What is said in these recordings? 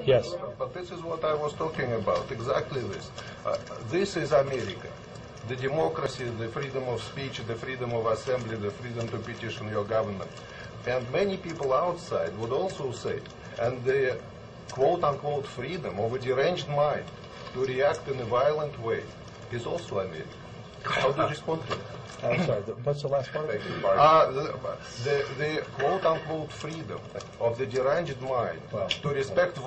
Yes. But this is what I was talking about, exactly this. This is America. The democracy, the freedom of speech, the freedom of assembly, the freedom to petition your government. And many people outside would also say, and the quote-unquote freedom of a deranged mind to react in a violent way is also America. How do you respond to it? I'm sorry, what's the last part? The quote-unquote freedom of the deranged mind to respect, to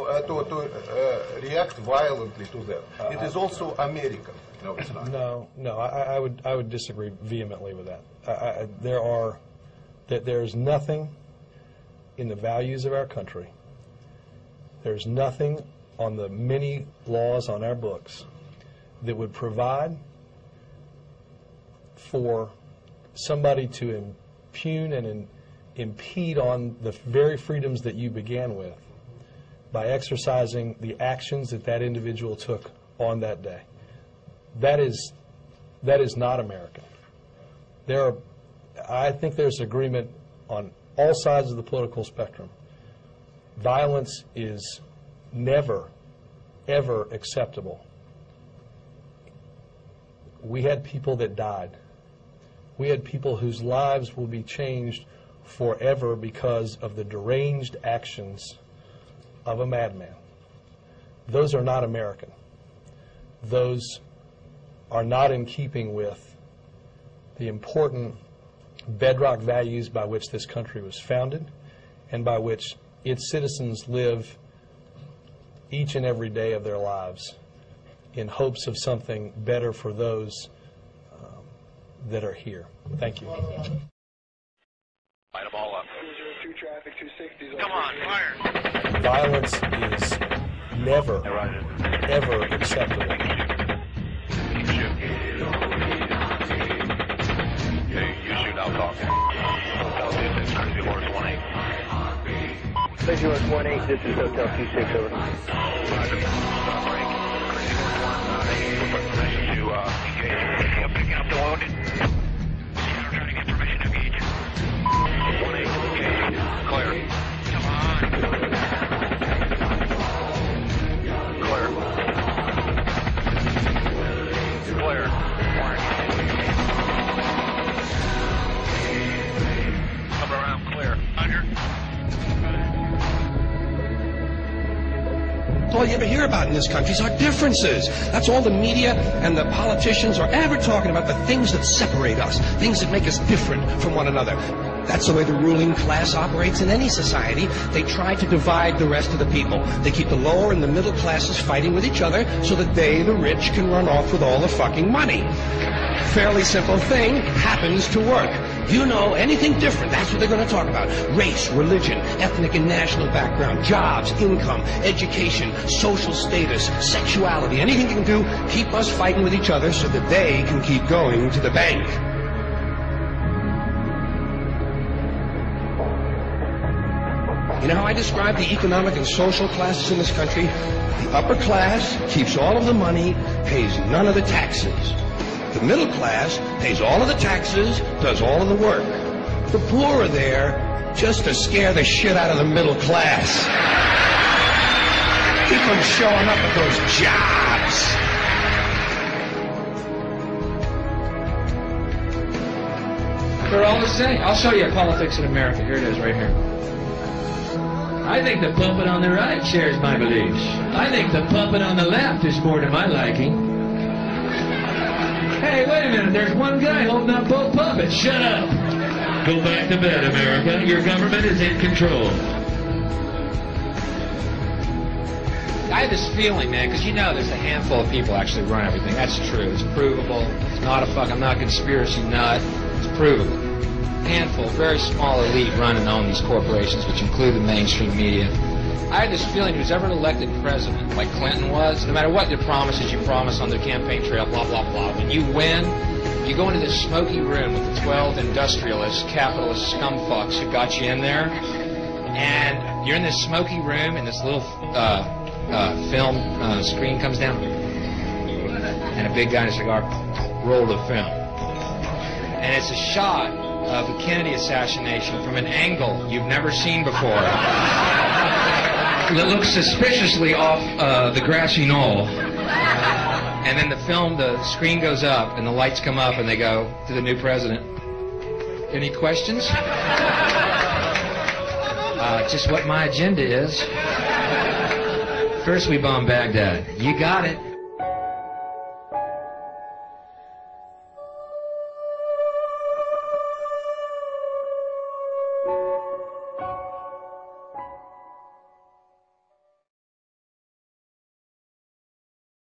react violently to that. It is also American. No, it's not. No, I would disagree vehemently with that. There's nothing in the values of our country. There's nothing on the many laws on our books that would provide for somebody to impugn and impede on the very freedoms that you began with by exercising the actions that that individual took on that day. That is not American. I think there's agreement on all sides of the political spectrum. Violence is never, ever acceptable. We had people that died. We had people whose lives will be changed forever because of the deranged actions of a madman. Those are not American. Those are not in keeping with the important bedrock values by which this country was founded and by which its citizens live each and every day of their lives in hopes of something better for those that are here. Thank you. Light them all up. Come on, fire. Violence is never, ever acceptable. Okay, you shoot, I'll talk. Crazy Horse 1-8. Crazy Horse 1-8, this is Hotel 26, over. Roger. Stop break. Crazy Horse 1-8. Permission to engage. Picking up the wounded. I'm trying to get permission to engage. 1-8, engage. Clear. Come on. Clear. Clear. Warning. Come around, clear. Under. All you ever hear about in this country is our differences. That's all the media and the politicians are ever talking about, the things that separate us, things that make us different from one another. That's the way the ruling class operates in any society. They try to divide the rest of the people. They keep the lower and the middle classes fighting with each other so that they, the rich, can run off with all the fucking money. Fairly simple thing, happens to work. You know anything different, that's what they're going to talk about. Race, religion, ethnic and national background, jobs, income, education, social status, sexuality, anything you can do, keep us fighting with each other so that they can keep going to the bank. You know how I describe the economic and social classes in this country? The upper class keeps all of the money, pays none of the taxes. The middle class pays all of the taxes, does all of the work. The poor are there just to scare the shit out of the middle class. Keep them showing up at those jobs. They're all the same. I'll show you politics in America. Here it is, right here. I think the puppet on the right shares my beliefs. I think the puppet on the left is more to my liking. Hey, wait a minute, there's one guy holding up both puppets. Shut up. Go back to bed, America. Your government is in control. I have this feeling, man, because you know there's a handful of people actually run everything. That's true. It's provable. It's not I'm not a conspiracy nut. It's provable. Handful, very small elite run and own these corporations, which include the mainstream media. I have this feeling who's ever elected president, like Clinton was, no matter what the promises you promise on the campaign trail, blah, blah, blah, when you win, you go into this smoky room with the 12 industrialist, capitalist scumfucks who got you in there, and you're in this smoky room, and this little film screen comes down, and a big guy in a cigar roll the film. And it's a shot of the Kennedy assassination from an angle you've never seen before. that looks suspiciously off the grassy knoll. And then the screen goes up and the lights come up and they go to the new president. Any questions? Just what my agenda is. First we bomb Baghdad. You got it.